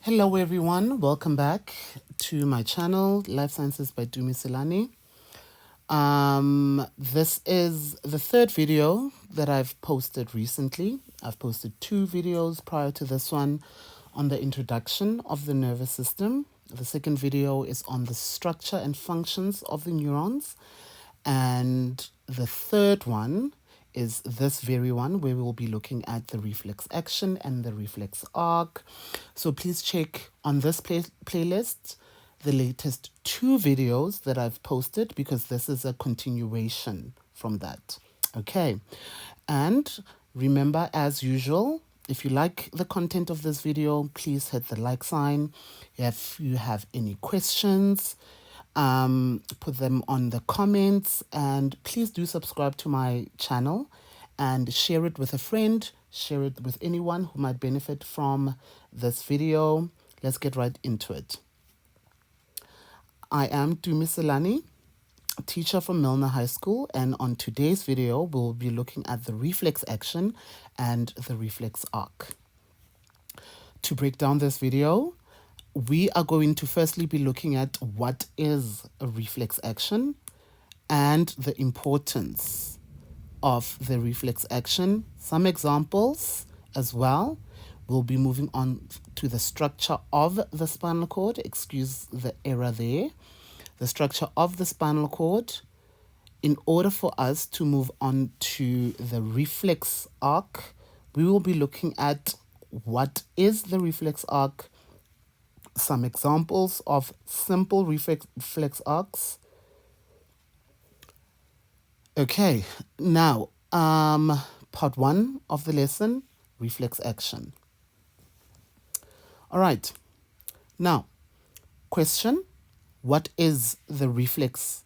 Hello everyone, welcome back to my channel, Life Sciences by Tumi Selane. This is the third video that I've posted recently. I've posted two videos prior to this one on the introduction of the nervous system. The second video is on the structure and functions of the neurons. And the third one is this very one where we will be looking at the reflex action and the reflex arc. So please check on this playlist the latest two videos that I've posted because this is a continuation from that. Okay. And remember, as usual, if you like the content of this video, please hit the like sign. If you have any questions, put them on the comments, and please do subscribe to my channel and share it with a friend, share it with anyone who might benefit from this video. Let's get right into it. I am Tumi Selane, teacher from Milner High School, and on today's video we'll be looking at the reflex action and the reflex arc. To break down this video, we are going to firstly be looking at what is a reflex action and the importance of the reflex action. Some examples as well. We'll be moving on to the structure of the spinal cord. Excuse the error there. The structure of the spinal cord. In order for us to move on to the reflex arc, we will be looking at what is the reflex arc, some examples of simple reflex arcs. Okay, now, part one of the lesson, reflex action. All right, now, question, what is a reflex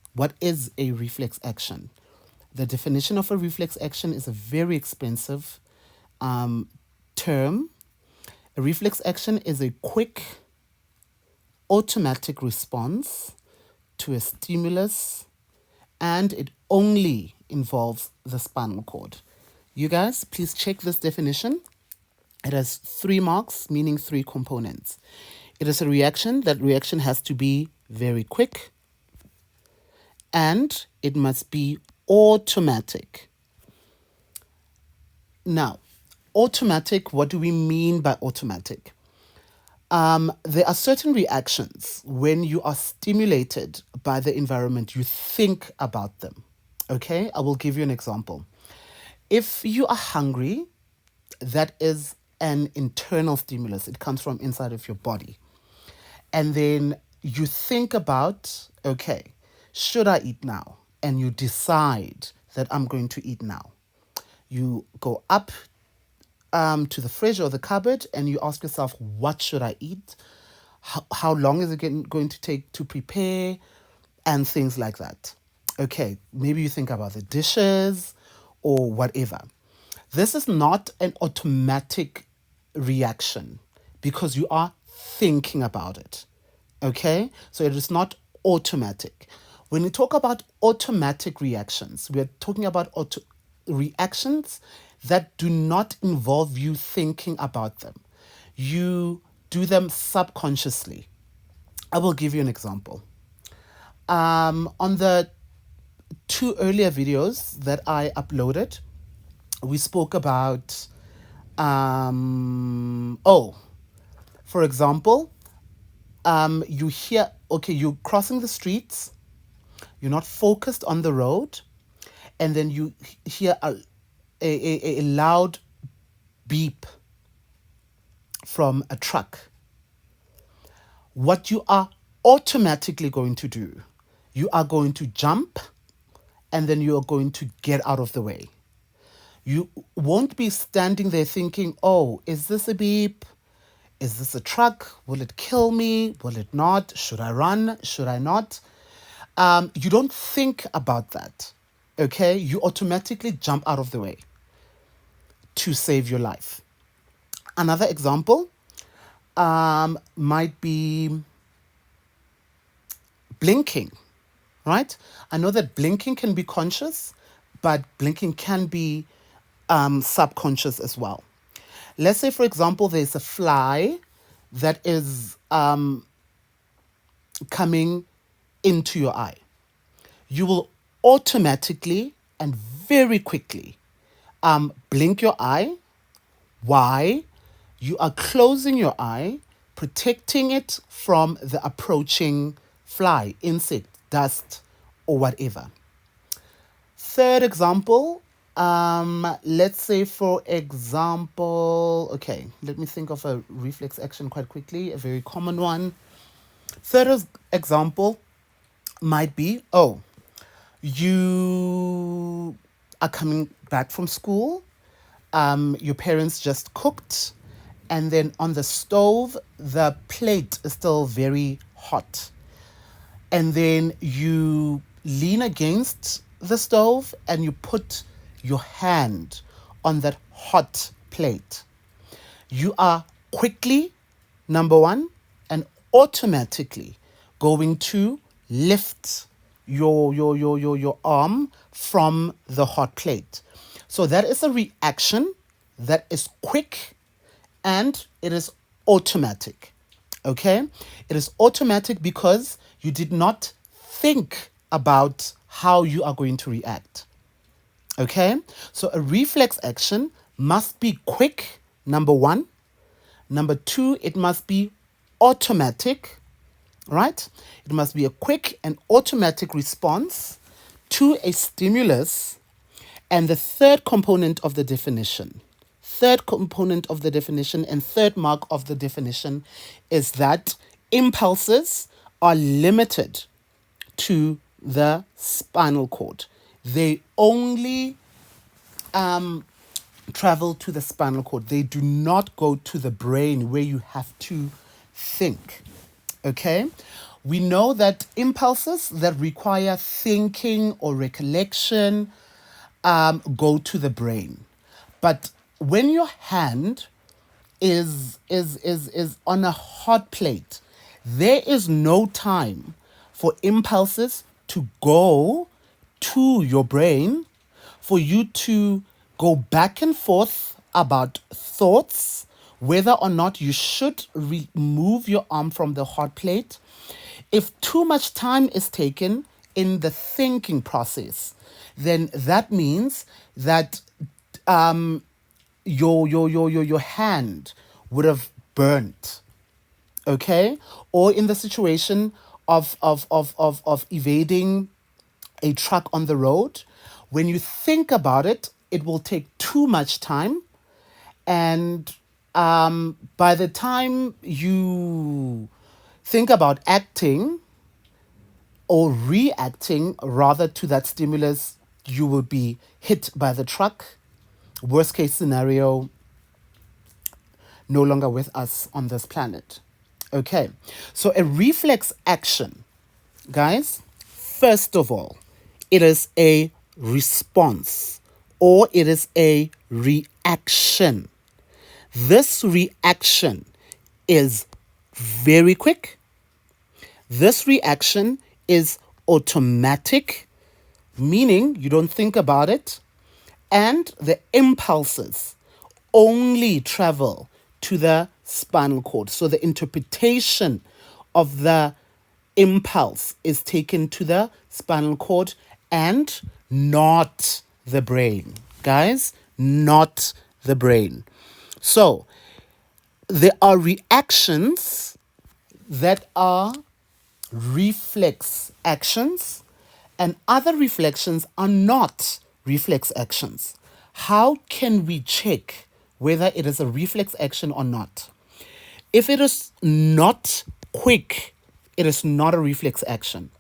action? The definition of a reflex action is a very expensive term. A reflex action is a quick, automatic response to a stimulus, and it only involves the spinal cord. You guys, please check this definition. It has 3 marks, meaning 3 components. It is a reaction. That reaction has to be very quick, and it must be automatic. Now, automatic, what do we mean by automatic? There are certain reactions when you are stimulated by the environment, you think about them. Okay, I will give you an example. If you are hungry, that is an internal stimulus. It comes from inside of your body. And then you think about, okay, should I eat now? And you decide that I'm going to eat now. You go up to the fridge or the cupboard and you ask yourself, what should I eat? How long is it going to take to prepare? And things like that. Okay, maybe you think about the dishes or whatever. This is not an automatic reaction because you are thinking about it. Okay, so it is not automatic. When we talk about automatic reactions, we are talking about reactions that do not involve you thinking about them. You do them subconsciously. I will give you an example. On the 2 earlier videos that I uploaded, we spoke about, for example, you hear, okay, you're crossing the streets, you're not focused on the road, and then you hear a loud beep from a truck. What you are automatically going to do, you are going to jump and then you are going to get out of the way. You won't be standing there thinking, oh, is this a beep? Is this a truck? Will it kill me? Will it not? Should I run? Should I not? You don't think about that. Okay, you automatically jump out of the way to save your life. Another example might be blinking, right? I know that blinking can be conscious, but blinking can be subconscious as well. Let's say, for example, there's a fly that is coming into your eye, you will automatically and very quickly blink your eye. Why? You are closing your eye, protecting it from the approaching fly, insect, dust, or whatever. Third example, let's say, for example, okay, let me think of a reflex action quite quickly, a very common one. Third example might be, oh, you are coming back from school, your parents just cooked, and then on the stove, the plate is still very hot. And then you lean against the stove and you put your hand on that hot plate. You are quickly, number one, and automatically going to lift your arm from the hot plate. So that is a reaction that is quick and it is automatic. Okay? It is automatic because you did not think about how you are going to react. Okay? So a reflex action must be quick, number one. Number two, it must be automatic, right? It must be a quick and automatic response to a stimulus. And the third component of the definition, and third mark of the definition is that impulses are limited to the spinal cord. They only travel to the spinal cord. They do not go to the brain where you have to think. Okay? We know that impulses that require thinking or recollection go to the brain. But when your hand is on a hot plate, there is no time for impulses to go to your brain, for you to go back and forth about thoughts, whether or not you should remove your arm from the hot plate. If too much time is taken in the thinking process, then that means that your hand would have burnt. Okay? Or in the situation of evading a truck on the road, when you think about it, it will take too much time. And by the time you think about acting or reacting rather to that stimulus, you will be hit by the truck. Worst case scenario, no longer with us on this planet. Okay, so a reflex action, guys, first of all, it is a response or it is a reaction. This reaction is very quick. This reaction is automatic, meaning you don't think about it, and the impulses only travel to the spinal cord. So the interpretation of the impulse is taken to the spinal cord and not the brain. Guys, not the brain. So there are reactions that are reflex actions and other reflections are not reflex actions. How can we check whether it is a reflex action or not? If it is not quick, it is not a reflex action.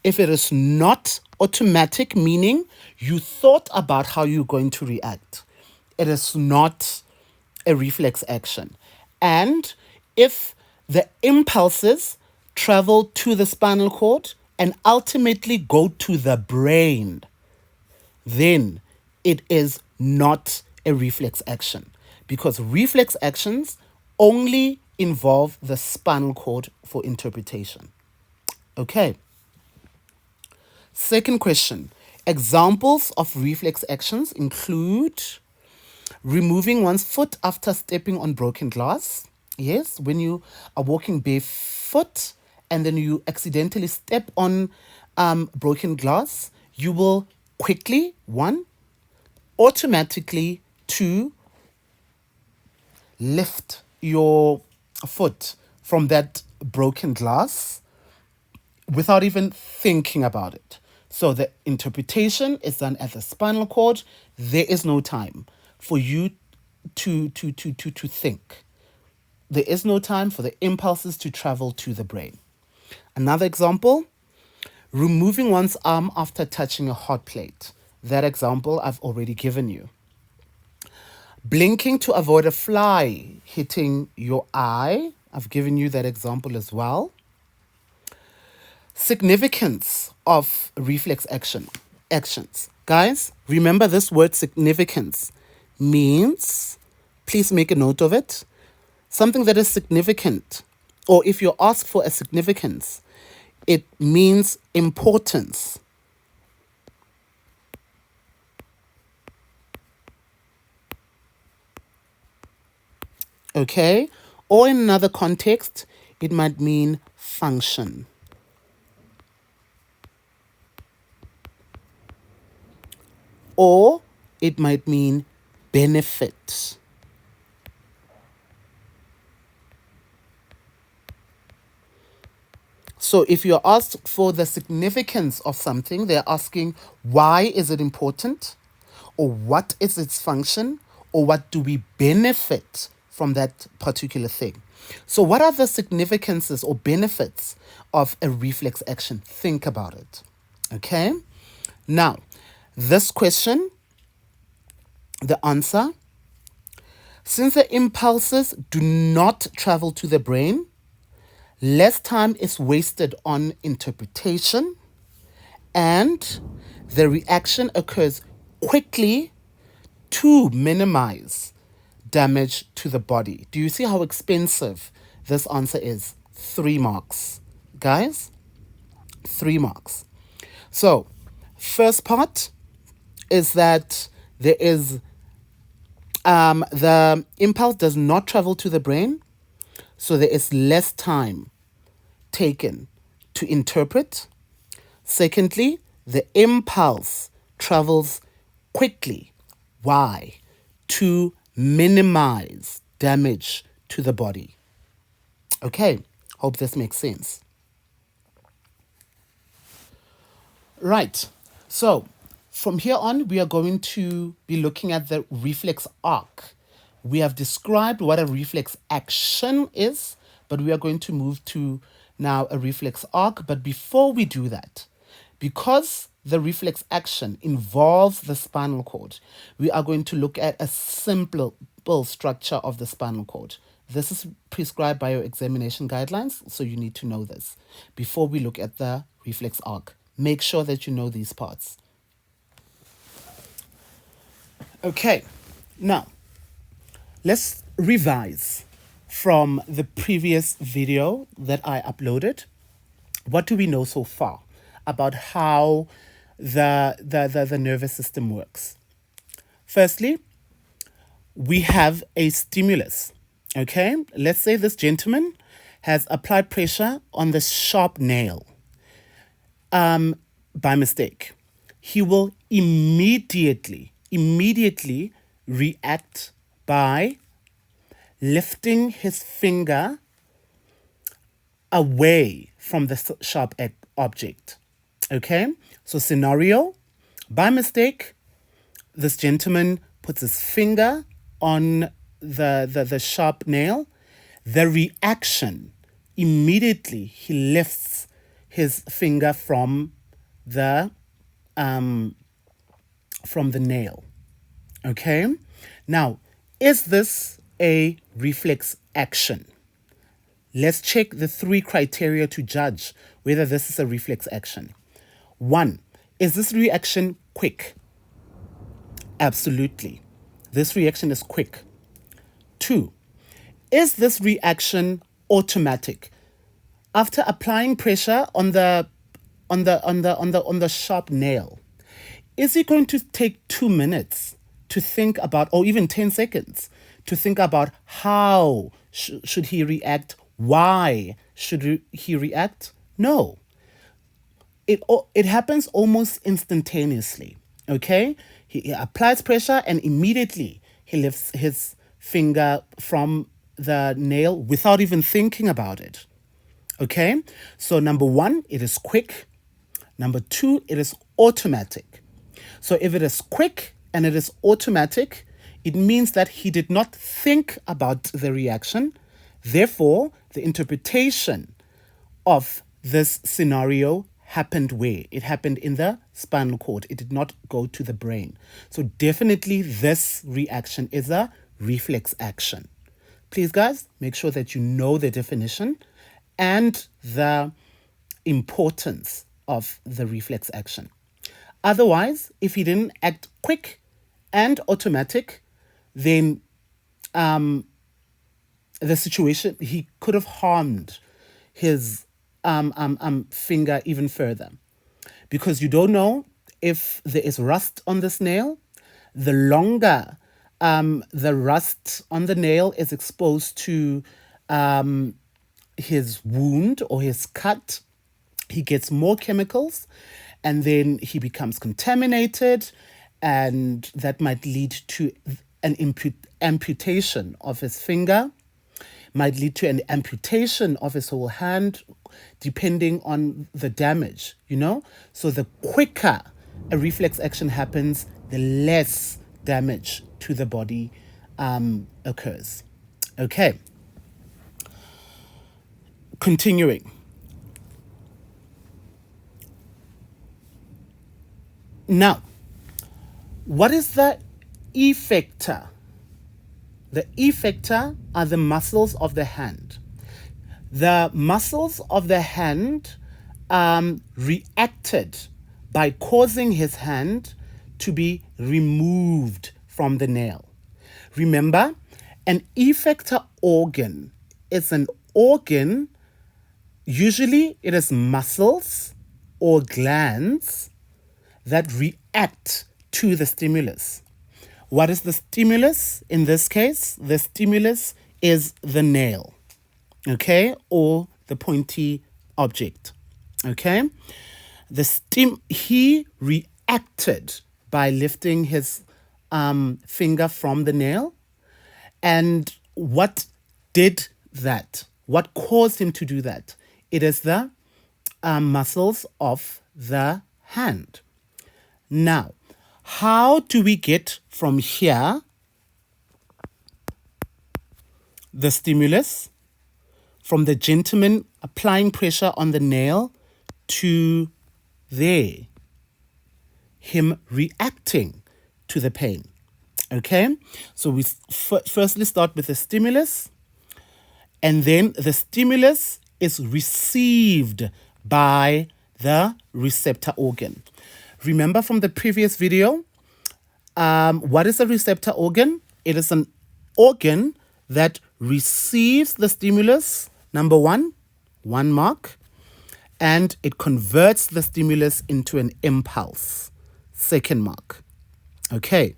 If it is not automatic, meaning you thought about how you're going to react, it is not a reflex action. And if the impulses travel to the spinal cord and ultimately go to the brain, then it is not a reflex action, because reflex actions only involve the spinal cord for interpretation. Okay. Second question. Examples of reflex actions include removing one's foot after stepping on broken glass, Yes, when you are walking barefoot and then you accidentally step on broken glass, you will quickly, one, automatically, two, lift your foot from that broken glass without even thinking about it. So the interpretation is done at the spinal cord. There is no time for you to think. There is no time for the impulses to travel to the brain. Another example, removing one's arm after touching a hot plate. That example I've already given you. Blinking to avoid a fly hitting your eye. I've given you that example as well. Significance of reflex actions. Guys, remember this word significance means, please make a note of it, something that is significant, or if you're asked for a significance, it means importance. Okay? Or in another context, it might mean function. Or it might mean benefit. So if you're asked for the significance of something, they're asking why is it important? Or what is its function? Or what do we benefit from that particular thing? So what are the significances or benefits of a reflex action? Think about it. Okay? Now, this question, the answer, since the impulses do not travel to the brain, less time is wasted on interpretation, and the reaction occurs quickly to minimize damage to the body. Do you see how expensive this answer is? 3 marks. Guys, 3 marks. So, first part is that there is the impulse does not travel to the brain, so there is less time taken to interpret. Secondly, the impulse travels quickly. Why? To minimize damage to the body. Okay, hope this makes sense. Right, so from here on, we are going to be looking at the reflex arc. We have described what a reflex action is, but we are going to move to now a reflex arc. But before we do that, because the reflex action involves the spinal cord, we are going to look at a simple structure of the spinal cord. This is prescribed by your examination guidelines, so you need to know this before we look at the reflex arc. Make sure that you know these parts. Okay, now let's revise from the previous video that I uploaded. What do we know so far about how the nervous system works? Firstly, we have a stimulus. Okay, let's say this gentleman has applied pressure on the sharp nail by mistake. He will immediately react by lifting his finger away from the sharp object. Okay, so scenario, by mistake, this gentleman puts his finger on the sharp nail. The reaction, immediately he lifts his finger from the nail. Okay, now is this a reflex action? Let's check the 3 criteria to judge whether this is a reflex action. 1, is this reaction quick? Absolutely. This reaction is quick. 2, is this reaction automatic? After applying pressure on the sharp nail, is it going to take 2 minutes to think about, or even 10 seconds to think about how should he react, why should he react. No, it happens almost instantaneously. Okay, he applies pressure and immediately he lifts his finger from the nail without even thinking about it. Okay, so number one, it is quick. Number two, it is automatic. So if it is quick and it is automatic, it means that he did not think about the reaction. Therefore, the interpretation of this scenario happened where? It happened in the spinal cord. It did not go to the brain. So definitely this reaction is a reflex action. Please, guys, make sure that you know the definition and the importance of the reflex action. Otherwise, if he didn't act quick and automatic, then the situation, he could have harmed his finger even further, because you don't know if there is rust on this nail. The longer the rust on the nail is exposed to his wound or his cut, he gets more chemicals and then he becomes contaminated, and that might lead to an amputation of his finger, might lead to an amputation of his whole hand, depending on the damage, you know? So the quicker a reflex action happens, the less damage to the body occurs. Okay. Continuing. Now, what is the effector? The effector are the muscles of the hand. The muscles of the hand reacted by causing his hand to be removed from the nail. Remember, an effector organ is an organ, usually it is muscles or glands that react to the stimulus. What is the stimulus in this case? The stimulus is the nail, okay, or the pointy object, okay? He reacted by lifting his finger from the nail. And what did that? What caused him to do that? It is the muscles of the hand. Now, how do we get from here, the stimulus, from the gentleman applying pressure on the nail, to there, him reacting to the pain? Okay, so we firstly start with the stimulus, and then the stimulus is received by the receptor organ. Remember from the previous video, what is a receptor organ? It is an organ that receives the stimulus, number one mark, and it converts the stimulus into an impulse, second mark. Okay,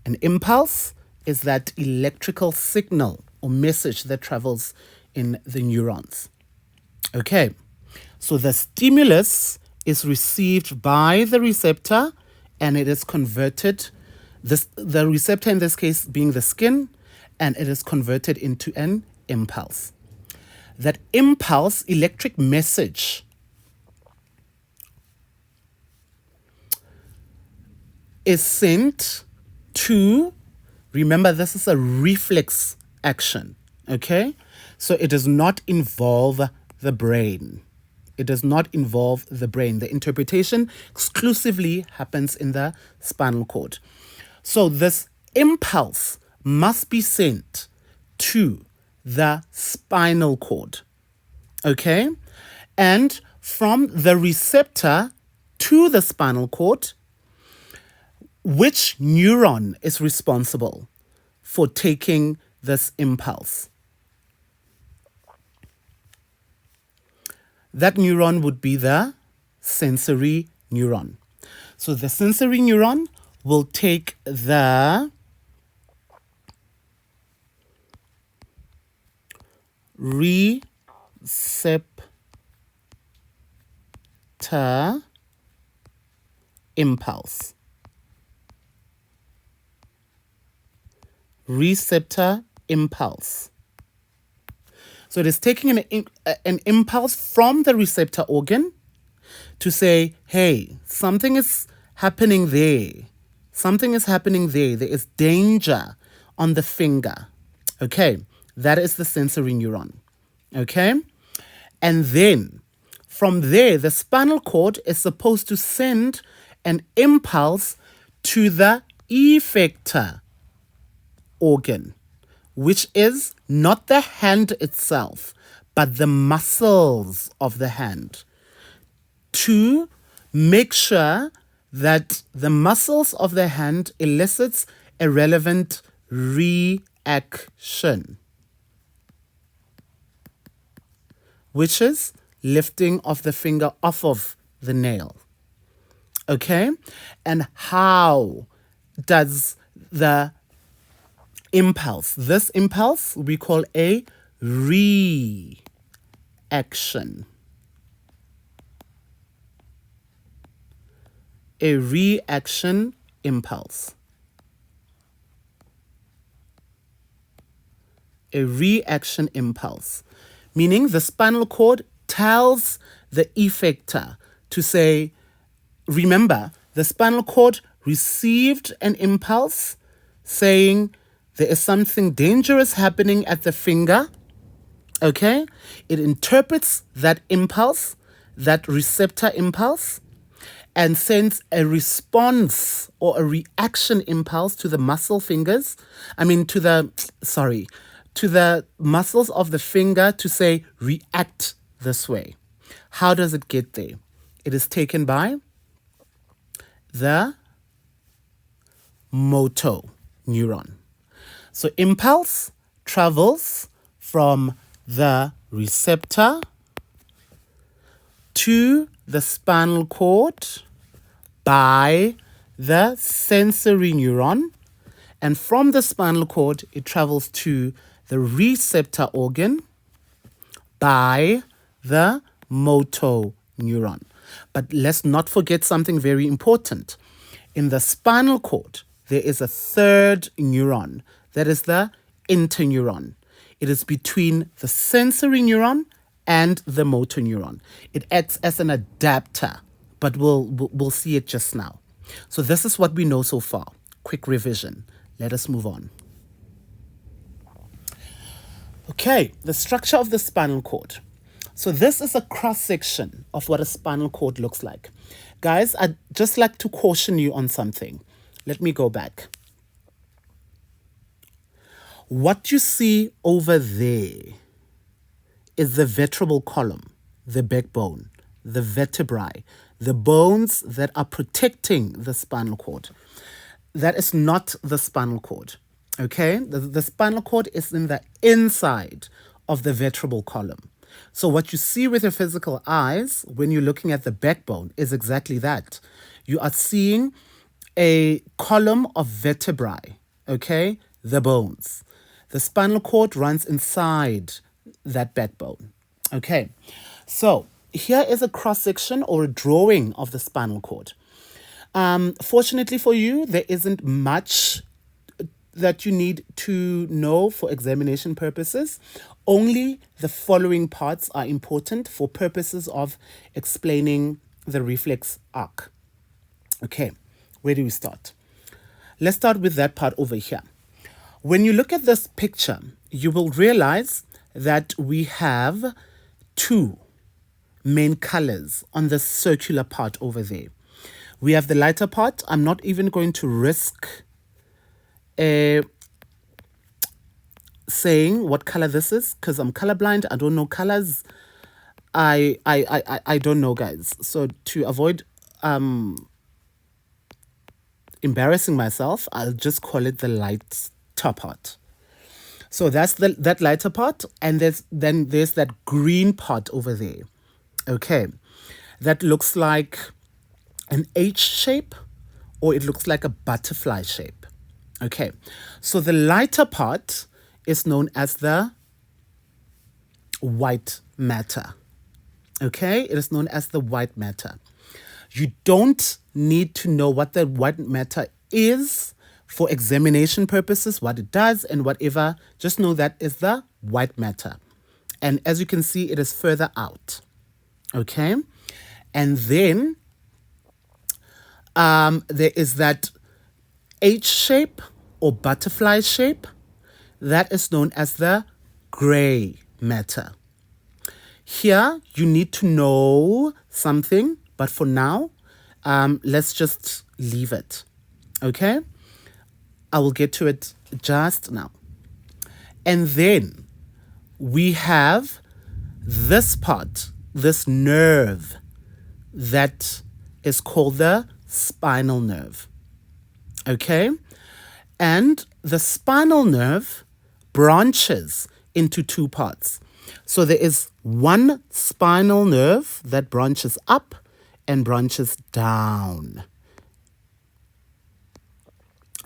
an impulse is that electrical signal or message that travels in the neurons. Okay, so the stimulus is received by the receptor and it is converted, the receptor in this case being the skin, and it is converted into an impulse. That impulse, electric message, is sent to, remember this is a reflex action, okay? So it does not involve the brain. It does not involve the brain. The interpretation exclusively happens in the spinal cord. So this impulse must be sent to the spinal cord, okay? And from the receptor to the spinal cord, which neuron is responsible for taking this impulse? That neuron would be the sensory neuron. So the sensory neuron will take the receptor impulse. Receptor impulse. So it is taking an impulse from the receptor organ to say, hey, something is happening there. Something is happening there. There is danger on the finger. Okay, that is the sensory neuron. Okay, and then from there, the spinal cord is supposed to send an impulse to the effector organ, which is not the hand itself, but the muscles of the hand, to make sure that the muscles of the hand elicits a relevant reaction, which is lifting of the finger off of the nail. Okay? And how does the impulse, this impulse we call a reaction. A reaction impulse. A reaction impulse. Meaning the spinal cord tells the effector to say, remember, the spinal cord received an impulse saying there is something dangerous happening at the finger. Okay? It interprets that impulse, that receptor impulse, and sends a response or a reaction impulse to the muscle fingers. To the muscles of the finger to say, react this way. How does it get there? It is taken by the motor neuron. So impulse travels from the receptor to the spinal cord by the sensory neuron, and from the spinal cord it travels to the receptor organ by the motor neuron. But let's not forget something very important. In the spinal cord, there is a third neuron, that is the interneuron. It is between the sensory neuron and the motor neuron. It acts as an adapter, but we'll see it just now. So this is what we know so far. Quick revision. Let us move on. Okay, the structure of the spinal cord. So this is a cross-section of what a spinal cord looks like. Guys, I'd just like to caution you on something. Let me go back. What you see over there is the vertebral column, the backbone, the vertebrae, the bones that are protecting the spinal cord. That is not the spinal cord, okay? The spinal cord is in the inside of the vertebral column. So what you see with your physical eyes when you're looking at the backbone is exactly that. You are seeing a column of vertebrae, okay? The bones. The spinal cord runs inside that backbone, okay? So here is a cross-section or a drawing of the spinal cord. Fortunately for you, there isn't much that you need to know for examination purposes. Only the following parts are important for purposes of explaining the reflex arc. Okay, where do we start? Let's start with that part over here. When you look at this picture, you will realize that we have two main colors on the circular part over there. We have the lighter part. I'm not even going to risk saying what color this is because I'm colorblind. I don't know colors. I don't know, guys. So to avoid embarrassing myself, I'll just call it the lighter part. So that's that lighter part, and there's that green part over there. Okay, that looks like an H shape, or it looks like a butterfly shape. Okay, so the lighter part is known as the white matter. Okay, it is known as the white matter. You don't need to know what the white matter is for examination purposes, what it does and whatever. Just know that is the white matter. And as you can see, it is further out. Okay, and then there is that H shape or butterfly shape. That is known as the gray matter. Here, you need to know something, but for now, let's just leave it. Okay? I will get to it just now. And then we have this part, this nerve that is called the spinal nerve. Okay? And the spinal nerve branches into two parts. So there is one spinal nerve that branches up and branches down.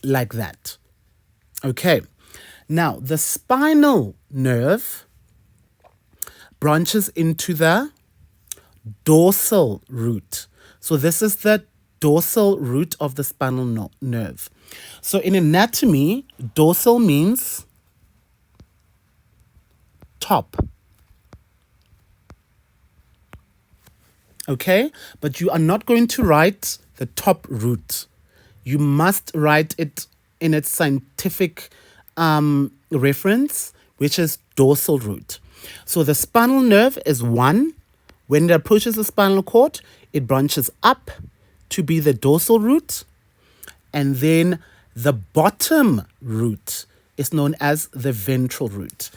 Like that. Okay. Now, the spinal nerve branches into the dorsal root. So this is the dorsal root of the spinal nerve. So in anatomy, dorsal means top. Okay? But you are not going to write the top root. You must write it in its scientific reference, which is dorsal root. So the spinal nerve is one. When it approaches the spinal cord, it branches up to be the dorsal root. And then the bottom root is known as the ventral root.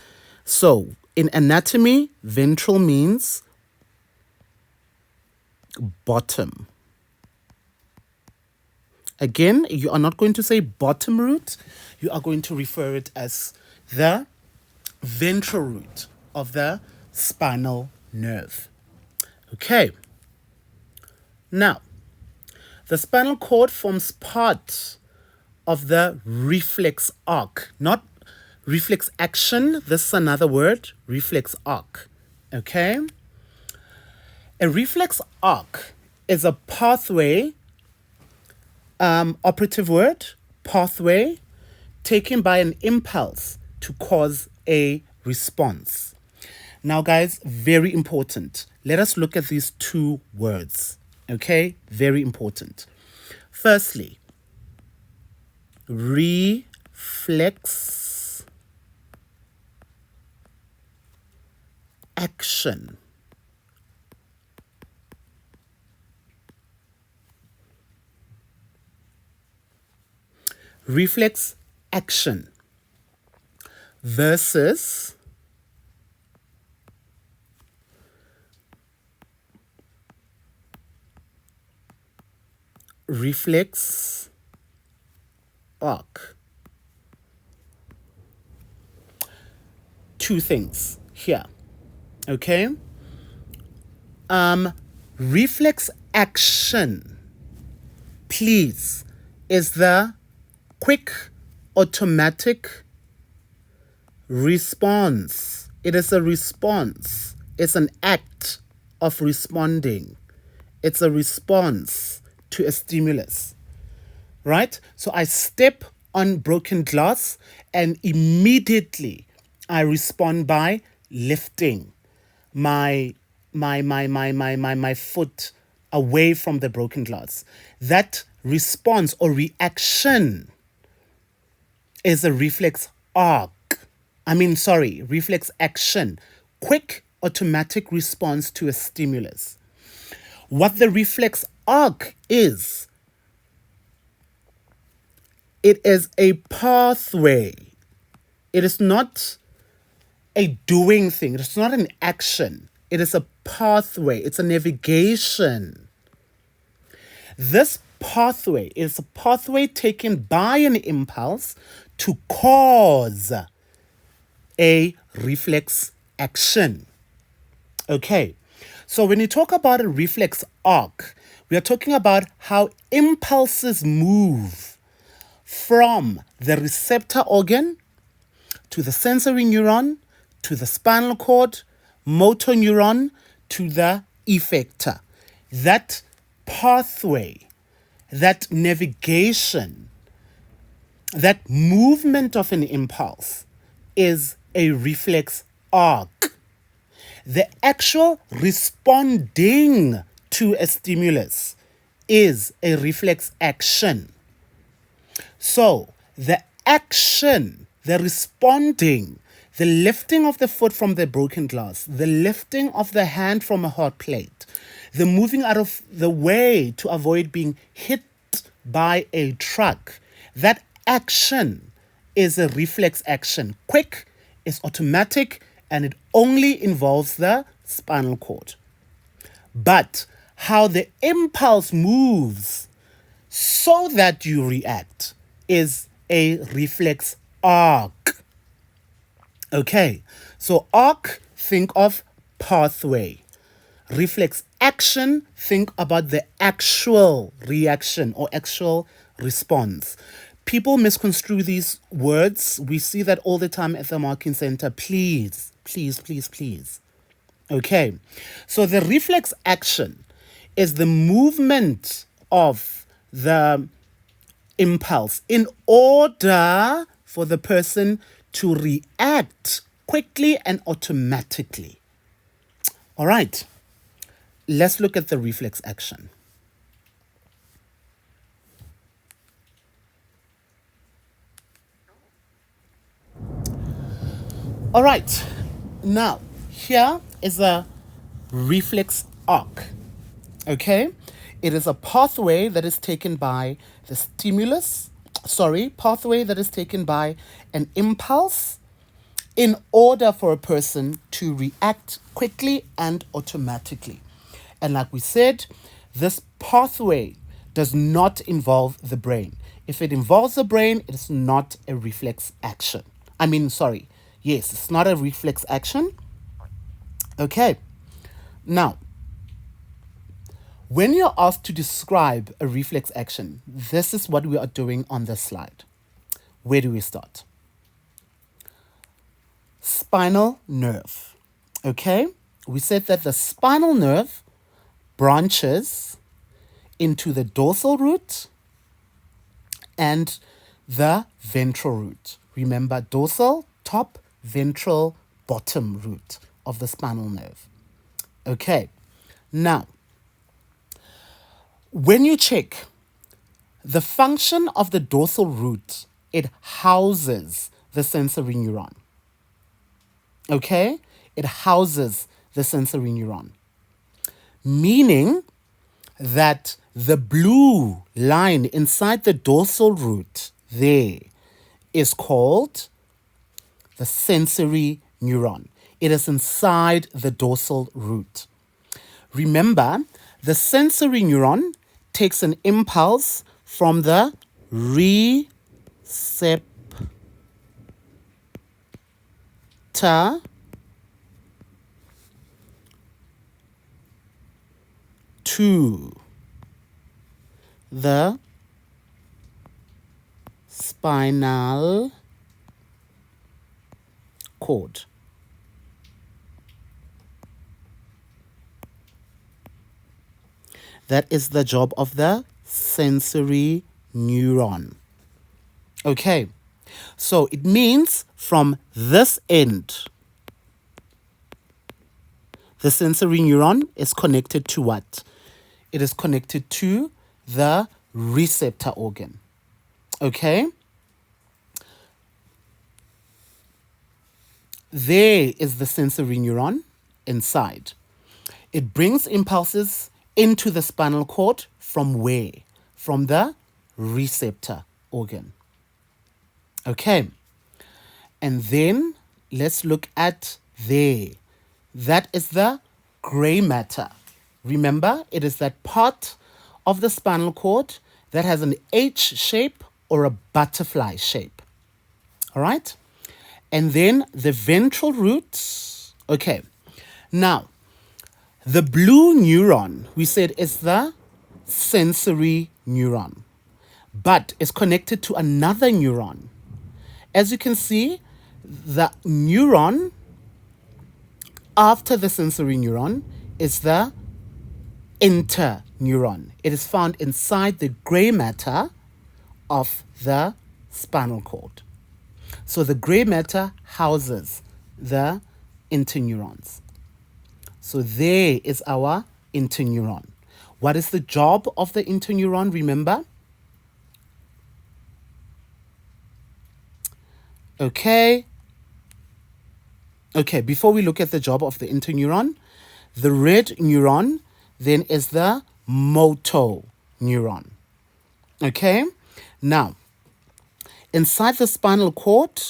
So in anatomy, ventral means bottom. Again, you are not going to say bottom root. You are going to refer it as the ventral root of the spinal nerve. Okay. Now, the spinal cord forms part of the reflex arc, not reflex action. This is another word, reflex arc. Okay. A reflex arc is a pathway, operative word, pathway, taken by an impulse to cause a response. Now, guys, very important. Let us look at these two words. Okay, very important. Firstly, reflex action. Reflex action versus reflex arc. Two things here. Okay? Reflex action, please, is the quick automatic response. It is a response. It's an act of responding. It's a response to a stimulus, right? So I step on broken glass and immediately I respond by lifting my foot away from the broken glass. That response or reaction is a reflex reflex action. Quick automatic response to a stimulus. What the reflex arc is, it is a pathway. It is not a doing thing. It's not an action. It is a pathway. It's a navigation. This pathway is a pathway taken by an impulse to cause a reflex action. Okay, so when you talk about a reflex arc, we are talking about how impulses move from the receptor organ to the sensory neuron to the spinal cord, motor neuron to the effector. That pathway, that navigation, that movement of an impulse is a reflex arc. The actual responding to a stimulus is a reflex action. So the action, the responding, the lifting of the foot from the broken glass, the lifting of the hand from a hot plate, the moving out of the way to avoid being hit by a truck, that action is a reflex action. Quick, it's automatic, and it only involves the spinal cord. But how the impulse moves so that you react is a reflex arc. Okay, so arc, think of pathway. Reflex action, think about the actual reaction or actual response. People misconstrue these words. We see that all the time at the marking center. Please, please, please, please. Okay, so the reflex action is the movement of the impulse in order for the person to react quickly and automatically. All right, let's look at the reflex action. All right, now here is a reflex arc. Okay, it is a pathway that is taken by the pathway that is taken by an impulse in order for a person to react quickly and automatically. And like we said, this pathway does not involve the brain. If it involves the brain, it is not a reflex action. Yes, it's not a reflex action. Okay, now, when you're asked to describe a reflex action, this is what we are doing on this slide. Where do we start? Spinal nerve. Okay, we said that the spinal nerve branches into the dorsal root and the ventral root. Remember, dorsal, top, ventral, bottom root of the spinal nerve. Okay, now, when you check the function of the dorsal root, it houses the sensory neuron. Okay, it houses the sensory neuron, meaning that the blue line inside the dorsal root there is called the sensory neuron. It is inside the dorsal root. Remember, the sensory neuron takes an impulse from the receptor to the spinal cord. That is the job of the sensory neuron. Okay, so it means from this end, the sensory neuron is connected to what? It is connected to the receptor organ. Okay? There is the sensory neuron inside. It brings impulses into the spinal cord from where? From the receptor organ. Okay. And then let's look at there. That is the gray matter. Remember, it is that part of the spinal cord that has an H shape or a butterfly shape. All right? And then the ventral roots. Okay. Now, the blue neuron, we said, is the sensory neuron, but it's connected to another neuron. As you can see, the neuron After the sensory neuron is the interneuron. It is found inside the gray matter of the spinal cord. So the gray matter houses the interneurons. So there is our interneuron. What is the job of the interneuron? Remember? Okay, before we look at the job of the interneuron, the red neuron then is the motor neuron. Okay, now inside the spinal cord,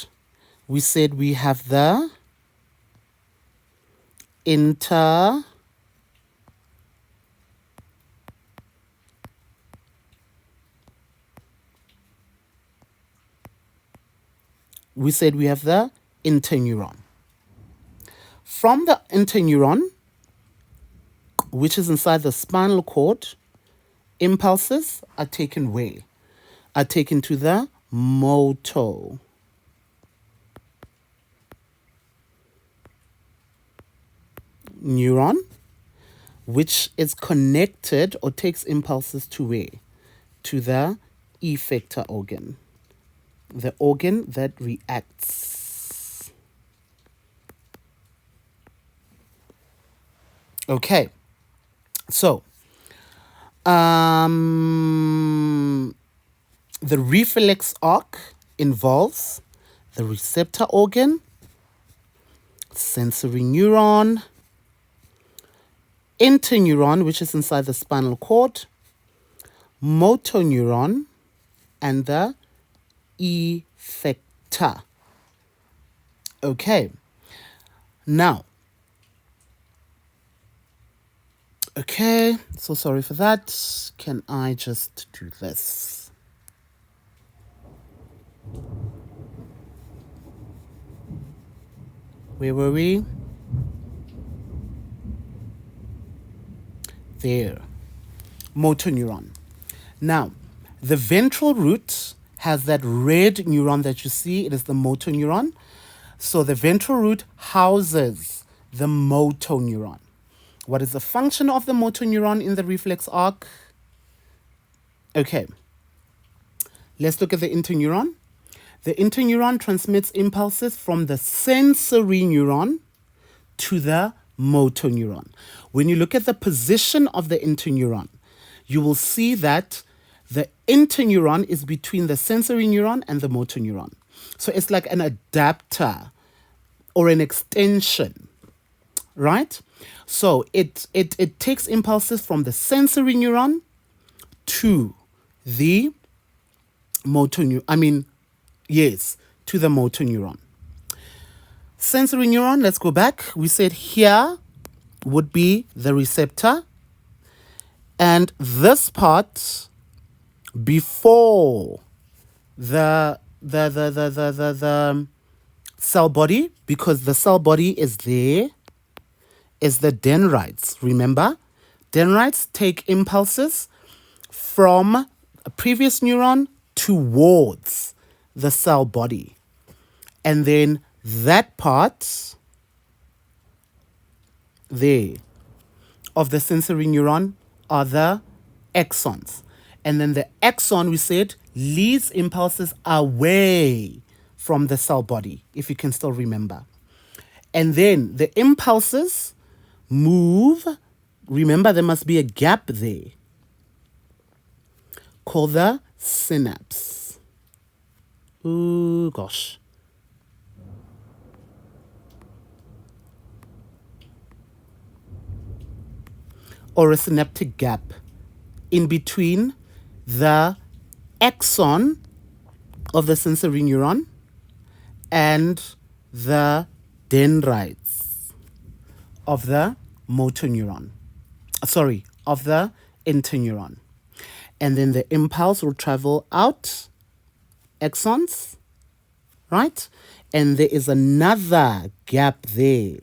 we said we have the interneuron. From the interneuron, which is inside the spinal cord, impulses are taken where? Are taken to the motor neuron, which is connected or takes impulses to where? To the effector organ, the organ that reacts. Okay, so the reflex arc involves the receptor organ, sensory neuron, interneuron, which is inside the spinal cord, motor neuron, and the effector. Okay, now, okay, so sorry for that. Can I just do this? Where were we? There. Motor neuron. Now, the ventral root has that red neuron that you see. It is the motor neuron. So the ventral root houses the motor neuron. What is the function of the motor neuron in the reflex arc? Okay. Let's look at the interneuron. The interneuron transmits impulses from the sensory neuron to the motor neuron. When you look at the position of the interneuron, you will see that the interneuron is between the sensory neuron and the motor neuron. So it's like an adapter or an extension, right? So it takes impulses from the sensory neuron to the motor neuron. To the motor neuron. Sensory neuron, let's go back. We said here would be the receptor, and this part before the cell body, because the cell body is there, is the dendrites. Remember, dendrites take impulses from a previous neuron towards the cell body, and then that part there of the sensory neuron are the axons. And then the axon, we said, leads impulses away from the cell body, if you can still remember. And then the impulses move. Remember, there must be a gap there called the synapse. Ooh, gosh. Or a synaptic gap in between the axon of the sensory neuron and the dendrites of the motor neuron. Of the interneuron. And then the impulse will travel out axons, right? And there is another gap there.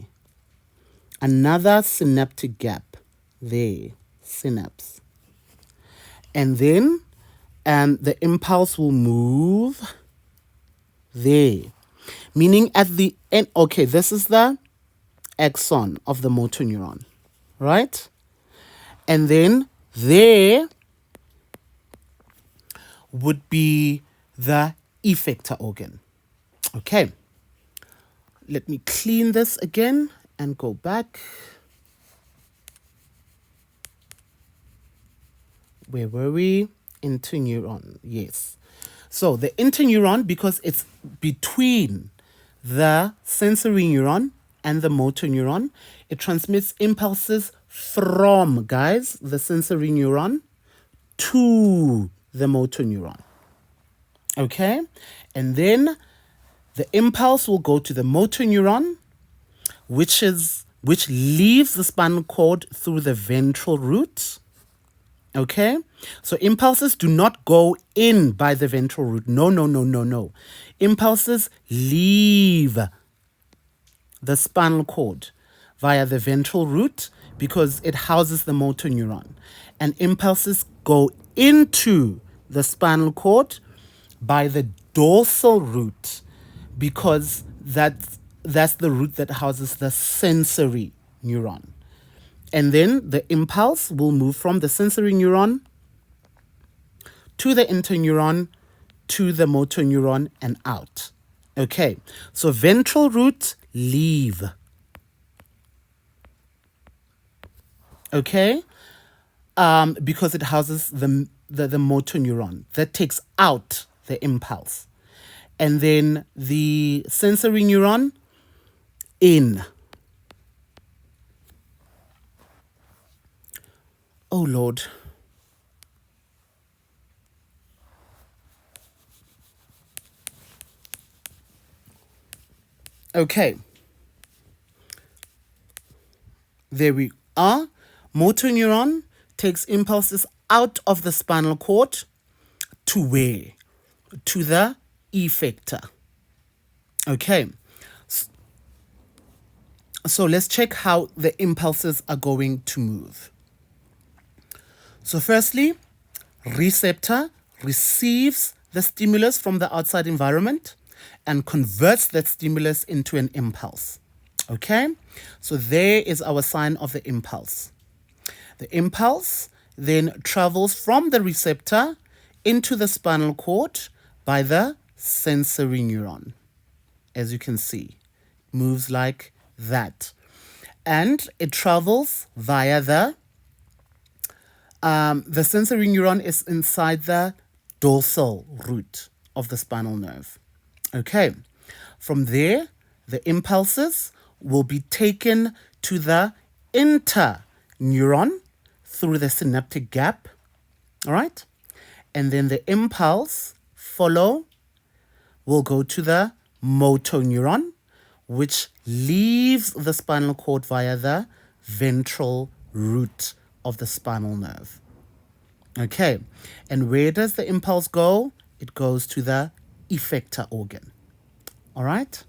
Another synaptic gap there, synapse. And then the impulse will move there. Meaning at the end, okay, this is the axon of the motor neuron, right? And then there would be the effector organ. Okay, let me clean this again and go back. Where were we? Interneuron, yes. So the interneuron, because it's between the sensory neuron and the motor neuron, it transmits impulses from, guys, the sensory neuron to the motor neuron. Okay? And then the impulse will go to the motor neuron, which leaves the spinal cord through the ventral root. Okay, so impulses do not go in by the ventral root. No. Impulses leave the spinal cord via the ventral root because it houses the motor neuron. And impulses go into the spinal cord by the dorsal root because that's the root that houses the sensory neuron. And then the impulse will move from the sensory neuron to the interneuron to the motor neuron and out. Okay, so ventral root, leave. Okay, because it houses the motor neuron that takes out the impulse. And then the sensory neuron, in. Oh, Lord. Okay. There we are. Motor neuron takes impulses out of the spinal cord to where? To the effector. Okay. So let's check how the impulses are going to move. So firstly, receptor receives the stimulus from the outside environment and converts that stimulus into an impulse. Okay, so there is our sign of the impulse. The impulse then travels from the receptor into the spinal cord by the sensory neuron. As you can see, moves like that. And it travels via the sensory neuron is inside the dorsal root of the spinal nerve. Okay, from there, the impulses will be taken to the interneuron through the synaptic gap, all right? And then the impulse will go to the motor neuron, which leaves the spinal cord via the ventral root of the spinal nerve. Okay, and where does the impulse go? It goes to the effector organ. All right?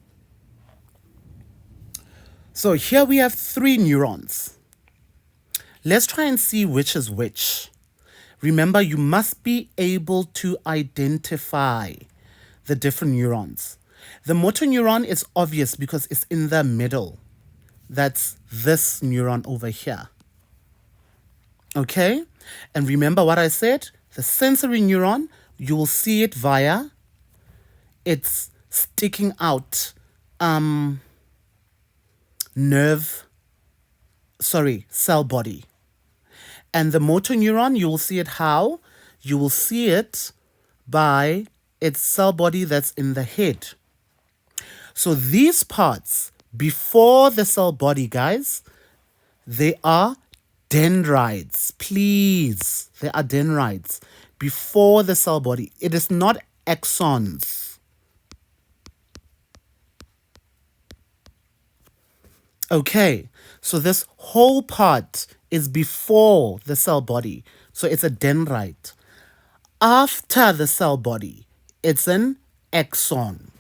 So here we have 3 neurons. Let's try and see which is which. Remember, you must be able to identify the different neurons. The motor neuron is obvious because it's in the middle. That's this neuron over here. Okay? And remember what I said? The sensory neuron, you will see it via its sticking out cell body. And the motor neuron, you will see it how? You will see it by its cell body that's in the head. So these parts before the cell body, guys, they are dendrites. Please, they are dendrites before the cell body. It is not axons. Okay, so this whole part is before the cell body. So it's a dendrite. After the cell body, it's an axon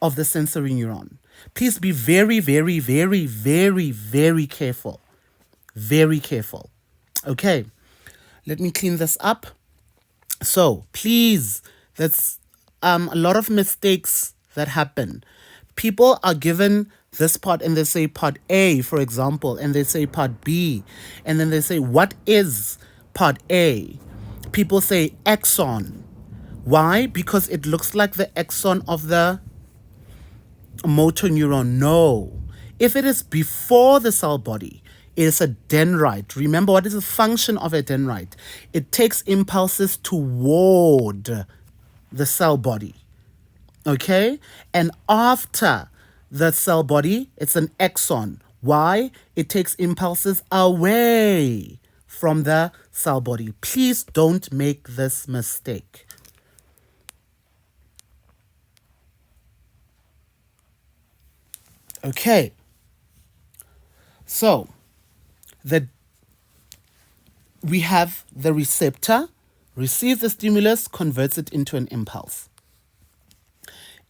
of the sensory neuron. Please be very, very, very, very, very careful. Very careful. Okay, let me clean this up. So please, that's a lot of mistakes that happen. People are given this part and they say part A, for example, and they say part B, and then they say, what is part A? People say axon. Why? Because it looks like the axon of the motor neuron. No. If it is before the cell body, it is a dendrite. Remember, what is the function of a dendrite? It takes impulses toward the cell body. Okay? And after the cell body, it's an axon. Why? It takes impulses away from the cell body. Please don't make this mistake. Okay. So, we have the receptor, receives the stimulus, converts it into an impulse.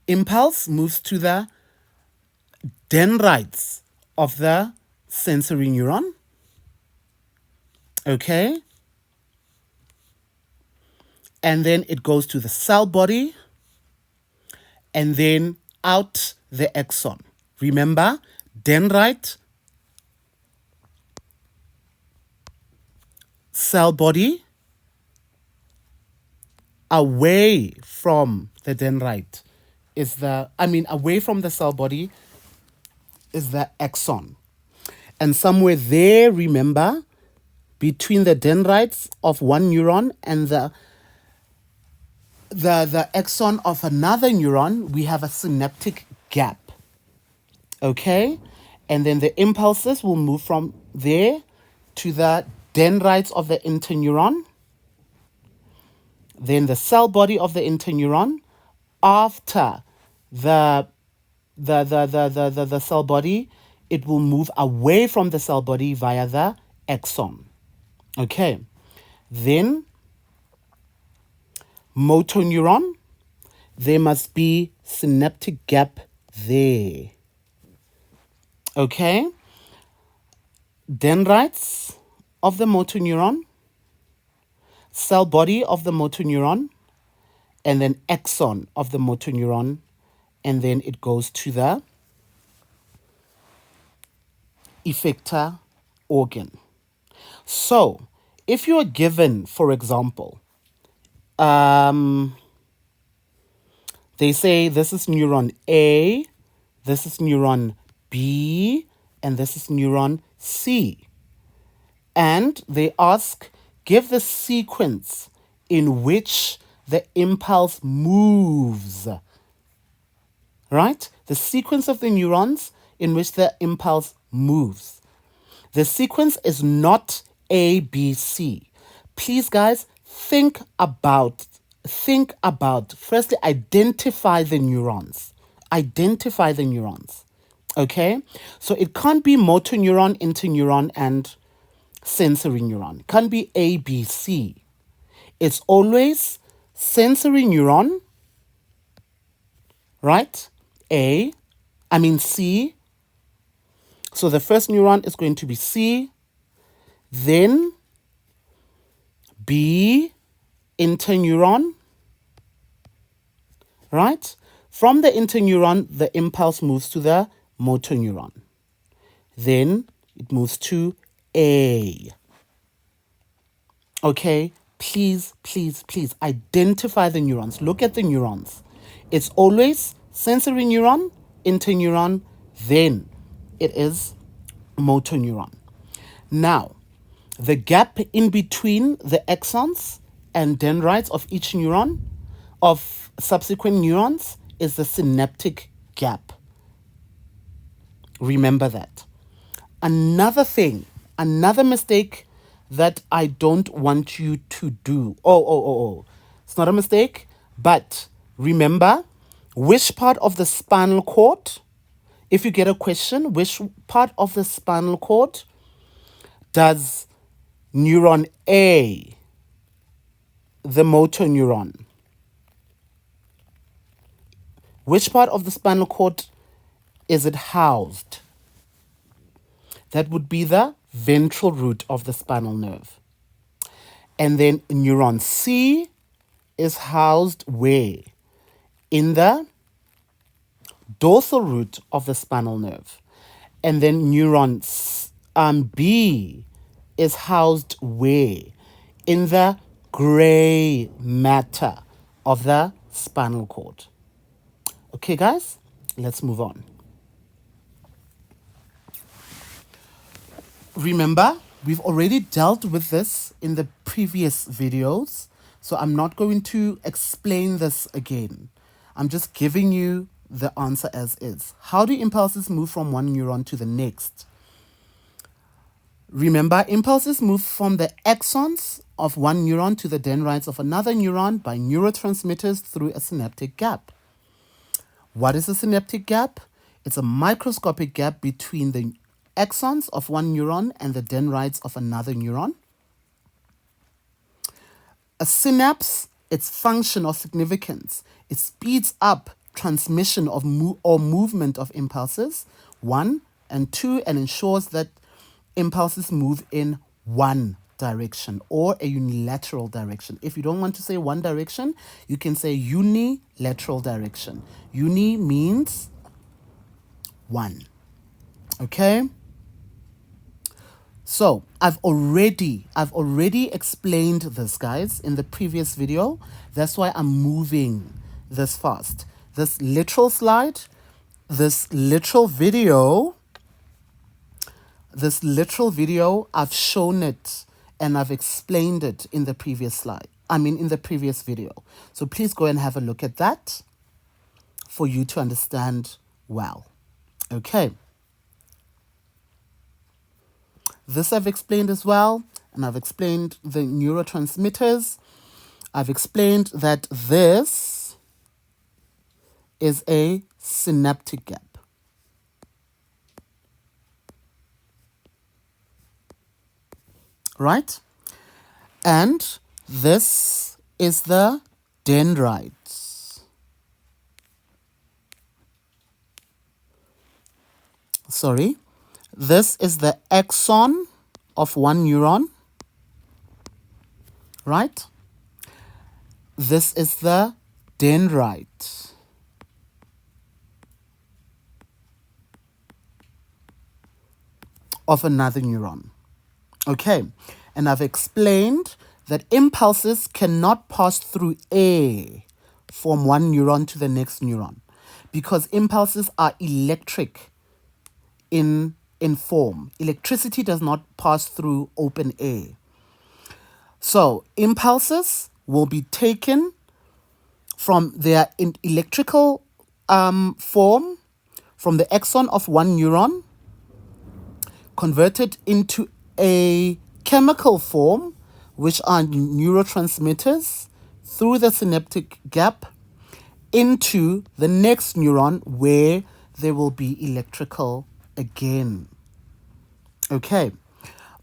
Impulse moves to the dendrites of the sensory neuron. Okay. And then it goes to the cell body and then out the axon. Remember, dendrite, cell body, away from the dendrite is away from the cell body is the axon. And somewhere there, remember, between the dendrites of one neuron and the axon of another neuron, we have a synaptic gap. Okay? And then the impulses will move from there to the dendrites of the interneuron, then the cell body of the interneuron. After the cell body, it will move away from the cell body via the axon. Okay. Then motor neuron, there must be synaptic gap there. Okay. Dendrites of the motor neuron, cell body of the motor neuron, and then axon of the motor neuron, and then it goes to the effector organ. So, if you are given, for example, they say this is neuron A, this is neuron B, and this is neuron C. And they ask, give the sequence in which the impulse moves. Right? The sequence of the neurons in which the impulse moves. The sequence is not A, B, C. Please, guys, think about, firstly, identify the neurons. Identify the neurons. Okay? So it can't be motor neuron, interneuron, and sensory neuron. It can't be A, B, C. It's always sensory neuron, right? C. So the first neuron is going to be C, then B, interneuron, right? From the interneuron, the impulse moves to the motor neuron. Then it moves to A. Okay, please identify the neurons. Look at the neurons. It's always sensory neuron, interneuron, then it is motor neuron. Now, the gap in between the axons and dendrites of each neuron, of subsequent neurons, is the synaptic gap. Remember that. Another thing, another mistake that I don't want you to do. It's not a mistake, but remember, which part of the spinal cord, if you get a question, which part of the spinal cord does neuron A, the motor neuron, which part of the spinal cord is it housed? That would be the ventral root of the spinal nerve. And then neuron C is housed where? In the dorsal root of the spinal nerve. And then neuron B is housed where? In the gray matter of the spinal cord. Okay, guys, let's move on. Remember, we've already dealt with this in the previous videos, so I'm not going to explain this again. I'm just giving you the answer as is. How do impulses move from one neuron to the next? Remember, impulses move from the axons of one neuron to the dendrites of another neuron by neurotransmitters through a synaptic gap. What is a synaptic gap? It's a microscopic gap between the axons of one neuron and the dendrites of another neuron. A synapse, its function or significance, it speeds up transmission of movement of impulses, 1 and 2, and ensures that impulses move in one direction or a unilateral direction. If you don't want to say one direction, you can say unilateral direction. Uni means one. Okay? So I've already explained this, guys, in the previous video. That's why I'm moving this fast. This literal slide, this literal video, I've shown it and I've explained it in the previous slide. In the previous video. So please go and have a look at that for you to understand well. Okay. This I've explained as well, and I've explained the neurotransmitters. I've explained that this is a synaptic gap. Right? And this is the dendrites. Sorry. This is the axon of one neuron. Right? This is the dendrite. Of another neuron. Okay, and I've explained that impulses cannot pass through air from one neuron to the next neuron because impulses are electric in form. Electricity does not pass through open air. So impulses will be taken from their electrical form, from the axon of one neuron, converted into a chemical form, which are neurotransmitters, through the synaptic gap into the next neuron where there will be electrical again. Okay,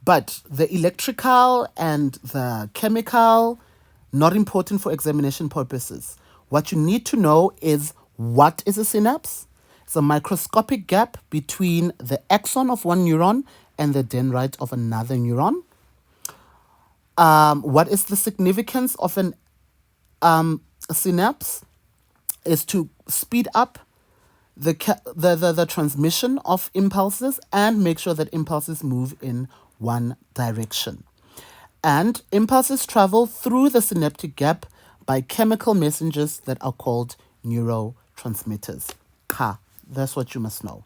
but the electrical and the chemical, not important for examination purposes. What you need to know is, what is a synapse? It's a microscopic gap between the axon of one neuron and the dendrite of another neuron. What is the significance of a synapse? Is to speed up the transmission of impulses and make sure that impulses move in one direction. And impulses travel through the synaptic gap by chemical messengers that are called neurotransmitters. That's what you must know.